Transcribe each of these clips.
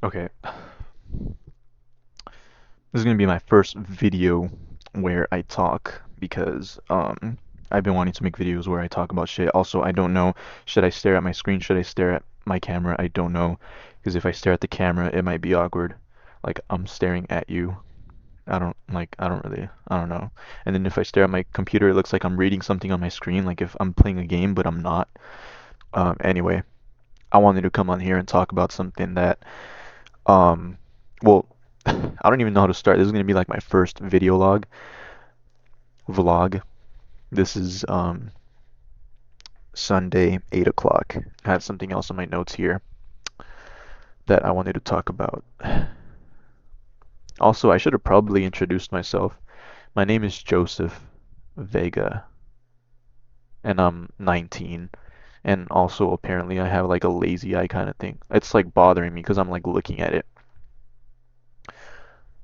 Okay, this is gonna be my first video where I talk because I've been wanting to make videos where I talk about shit. Also, I don't know, should I stare at my screen? Should I stare at my camera? I don't know, because if I stare at the camera, it might be awkward. Like I'm staring at you. I don't know. And then if I stare at my computer, it looks like I'm reading something on my screen, like if I'm playing a game, but I'm not. Anyway, I wanted to come on here and talk about something that Um, well, I don't even know how to start. This is gonna be like my first video vlog. This is Sunday, 8 o'clock. I had something else on my notes here that I wanted to talk about. Also, I should have probably introduced myself. My name is Joseph Vega, and I'm 19. And also, apparently, I have like a lazy eye kind of thing. It's like bothering me because I'm like looking at it.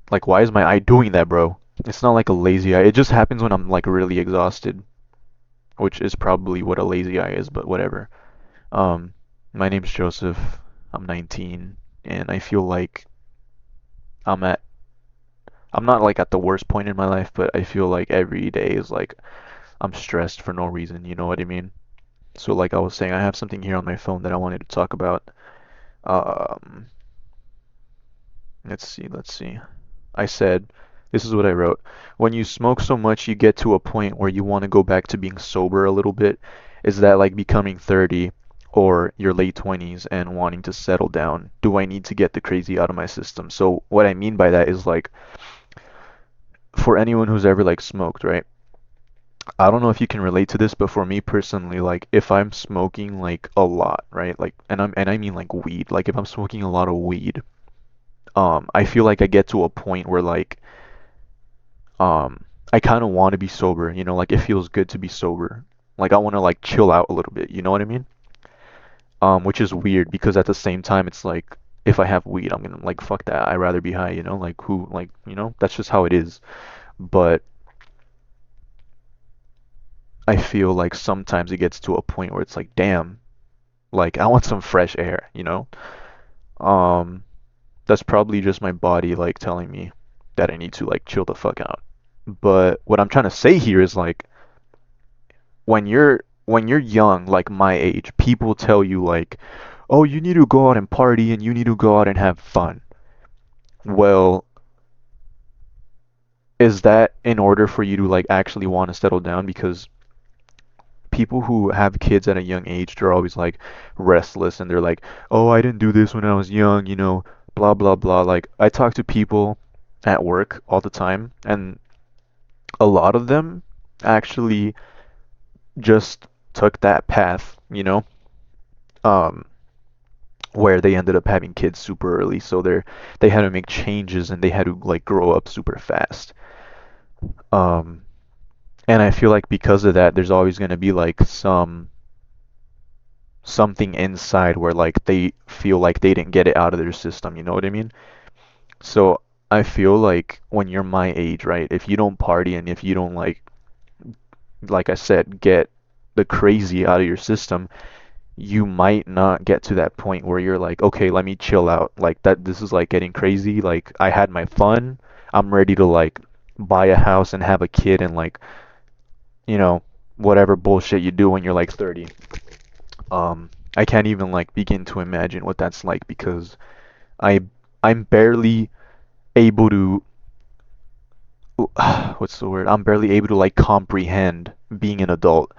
Like, why is my eye doing that, bro? It's not like a lazy eye. It just happens when I'm like really exhausted, which is probably what a lazy eye is, but whatever. Um, my name's Joseph. I'm 19, and I feel like I'm at I'm not like at the worst point in my life, but I feel like every day is like I'm stressed for no reason, you know what I mean? So like I was saying, I have something here on my phone that I wanted to talk about. Um, let's see. I said, this is what I wrote. When you smoke so much, you get to a point where you want to go back to being sober a little bit. Is that like becoming 30 or your late 20s and wanting to settle down? Do I need to get the crazy out of my system? So what I mean by that is like for anyone who's ever like smoked, right? I don't know if you can relate to this, but for me personally, like if I'm smoking like a lot, right? Like and I mean like weed. Like if I'm smoking a lot of weed, I feel like I get to a point where like um I kind of want to be sober, you know, like it feels good to be sober. Like I want to like chill out a little bit, you know what I mean? Which is weird because at the same time it's like if I have weed, I'm gonna like fuck that. I'd rather be high, you know? Like who like, you know, that's just how it is. But I feel like sometimes it gets to a point where it's like, damn, like I want some fresh air, you know? Um, that's probably just my body like telling me that I need to like chill the fuck out. But what I'm trying to say here is like when you're young, like my age, people tell you like, "Oh, you need to go out and party and you need to go out and have fun." Well, is that in order for you to like actually want to settle down? Because people who have kids at a young age, they're always like restless and they're like, "Oh, I didn't do this when I was young, you know, blah blah blah." Like I talk to people at work all the time and a lot of them actually just took that path, you know, um, where they ended up having kids super early, so they had to make changes and they had to like grow up super fast. Um, and I feel like because of that, there's always going to be like something inside where like they feel like they didn't get it out of their system, you know what I mean? So I feel like when you're my age, right, if you don't party and if you don't like I said, get the crazy out of your system, you might not get to that point where you're like, okay, let me chill out. Like that, this is like getting crazy. Like I had my fun. I'm ready to like buy a house and have a kid and like, you know, whatever bullshit you do when you're like 30. I can't even like begin to imagine what that's like because I I'm barely able to what's the word? I'm barely able to like comprehend being an adult,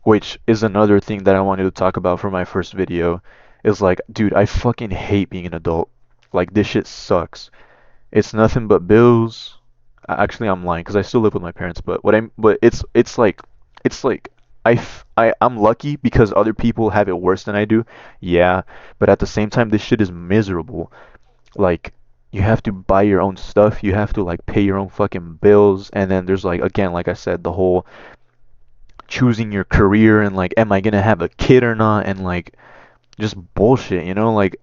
which is another thing that I wanted to talk about for my first video. Is like, dude, I fucking hate being an adult. Like this shit sucks. It's nothing but bills. Actually, I'm lying because I still live with my parents. But it's like I'm lucky because other people have it worse than I do. Yeah, but at the same time, this shit is miserable. Like you have to buy your own stuff. You have to like pay your own fucking bills. And then there's like again, like I said, the whole choosing your career and like, am I gonna have a kid or not? And like just bullshit, you know? Like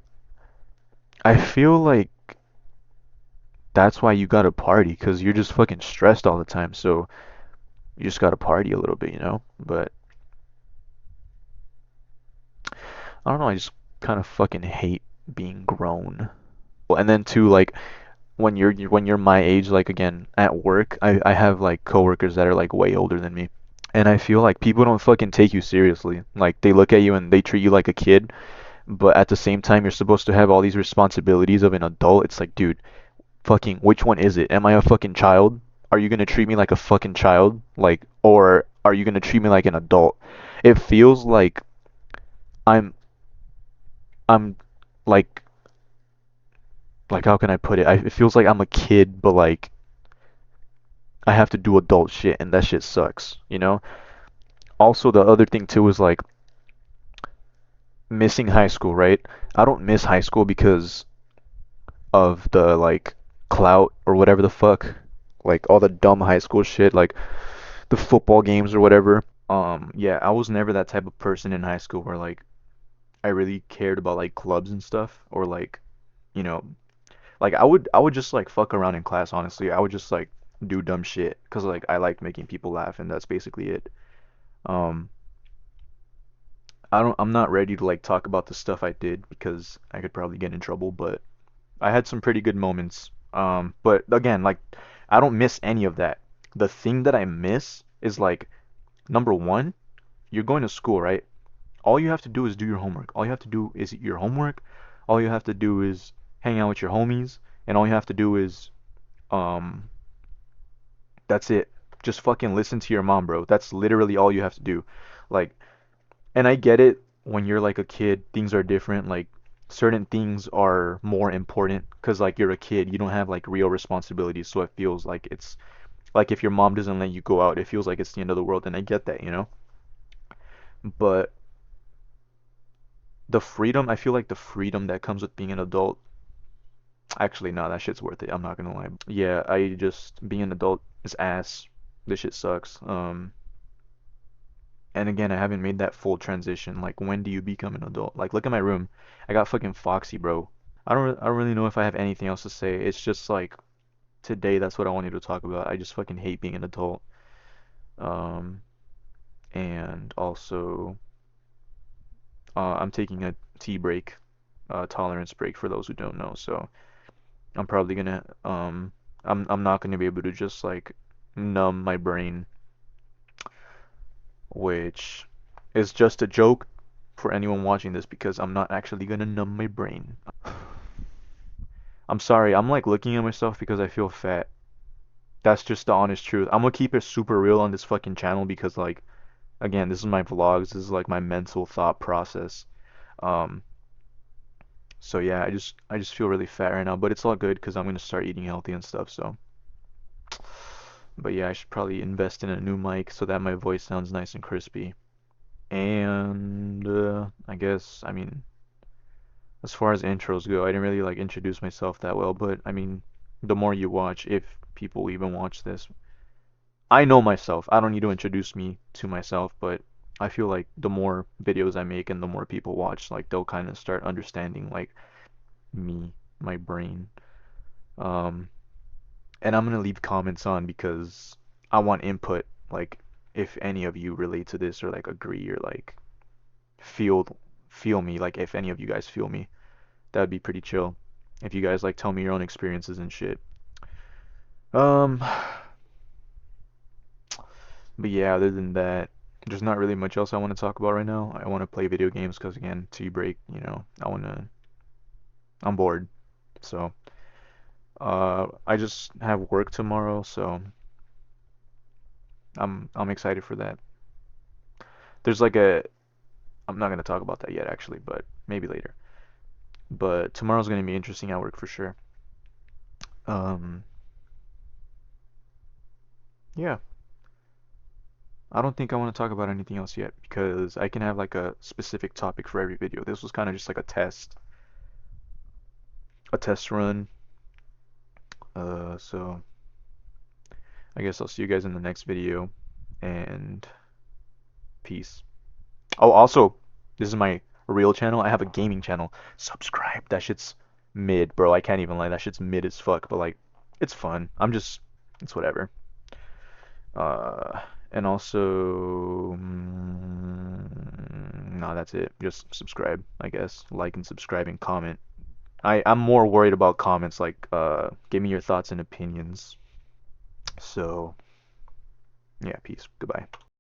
I feel like that's why you gotta party, because you're just fucking stressed all the time. So you just gotta party a little bit, you know? But I don't know, I just kind of fucking hate being grown. And then too, like when you're my age, like again at work, I have like coworkers that are like way older than me, and I feel like people don't fucking take you seriously. Like they look at you and they treat you like a kid, but at the same time you're supposed to have all these responsibilities of an adult. It's like, dude, fucking which one is it? Am I a fucking child? Are you gonna treat me like a fucking child? Like, or are you gonna treat me like an adult? It feels like I'm I'm like how can I put it? It feels like I'm a kid, but like I have to do adult shit, and that shit sucks, you know? Also, the other thing too is like missing high school, right? I don't miss high school because of the like clout or whatever the fuck, like all the dumb high school shit, like the football games or whatever. Yeah, I was never that type of person in high school where like I really cared about like clubs and stuff or like, you know, like I would just like fuck around in class, honestly. I would just like do dumb shit because like I liked making people laugh and that's basically it. Um, I'm not ready to like talk about the stuff I did because I could probably get in trouble, but I had some pretty good moments. But again, like I don't miss any of that. The thing that I miss is like number one, you're going to school, right? All you have to do is do your homework. All you have to do is eat your homework. All you have to do is hang out with your homies, and all you have to do is um that's it. Just fucking listen to your mom, bro. That's literally all you have to do. Like, and I get it when you're like a kid, things are different. Like certain things are more important because like you're a kid, you don't have like real responsibilities, so it feels like it's like if your mom doesn't let you go out, it feels like it's the end of the world, and I get that, you know? But the freedom, I feel like the freedom that comes with being an adult, actually, no, that shit's worth it. I'm not gonna lie. Yeah, I just being an adult is ass. This shit sucks. And again, I haven't made that full transition. Like, when do you become an adult? Like, look at my room. I got fucking Foxy, bro. I don't really know if I have anything else to say. It's just like today, that's what I wanted to talk about. I just fucking hate being an adult. Um, and also, I'm taking a tea break, tolerance break for those who don't know. So I'm probably gonna, I'm not gonna be able to just like numb my brain, which is just a joke for anyone watching this because I'm not actually gonna numb my brain. I'm sorry, I'm like looking at myself because I feel fat. That's just the honest truth. I'm gonna keep it super real on this fucking channel because like again, this is my vlogs, this is like my mental thought process. Um so yeah, I just feel really fat right now, but it's all good because I'm gonna start eating healthy and stuff, so but yeah, I should probably invest in a new mic so that my voice sounds nice and crispy. And I guess, I mean, as far as intros go, I didn't really like introduce myself that well, but I mean, the more you watch, if people even watch this, I know myself. I don't need to introduce me to myself, but I feel like the more videos I make and the more people watch, like they'll kind of start understanding like me, my brain. Um, and I'm gonna leave comments on because I want input, like if any of you relate to this or like agree or like feel feel me, like if any of you guys feel me. That'd be pretty chill. If you guys like tell me your own experiences and shit. Um, but yeah, other than that, there's not really much else I want to talk about right now. I want to play video games because again, tea break, you know, I'm bored. So, I just have work tomorrow, so I'm excited for that. There's like I'm not gonna talk about that yet actually, but maybe later. But tomorrow's gonna be interesting at work for sure. Um, yeah. I don't think I want to talk about anything else yet because I can have like a specific topic for every video. This was kind of just like a test run. So I guess I'll see you guys in the next video and peace. Oh, also, this is my real channel. I have a gaming channel. Subscribe. That shit's mid, bro. I can't even lie. That shit's mid as fuck, but like, it's fun. It's whatever. Uh, and also, no, that's it. Just subscribe, I guess. Like and subscribe and comment. I'm more worried about comments like give me your thoughts and opinions. So, yeah, peace. Goodbye.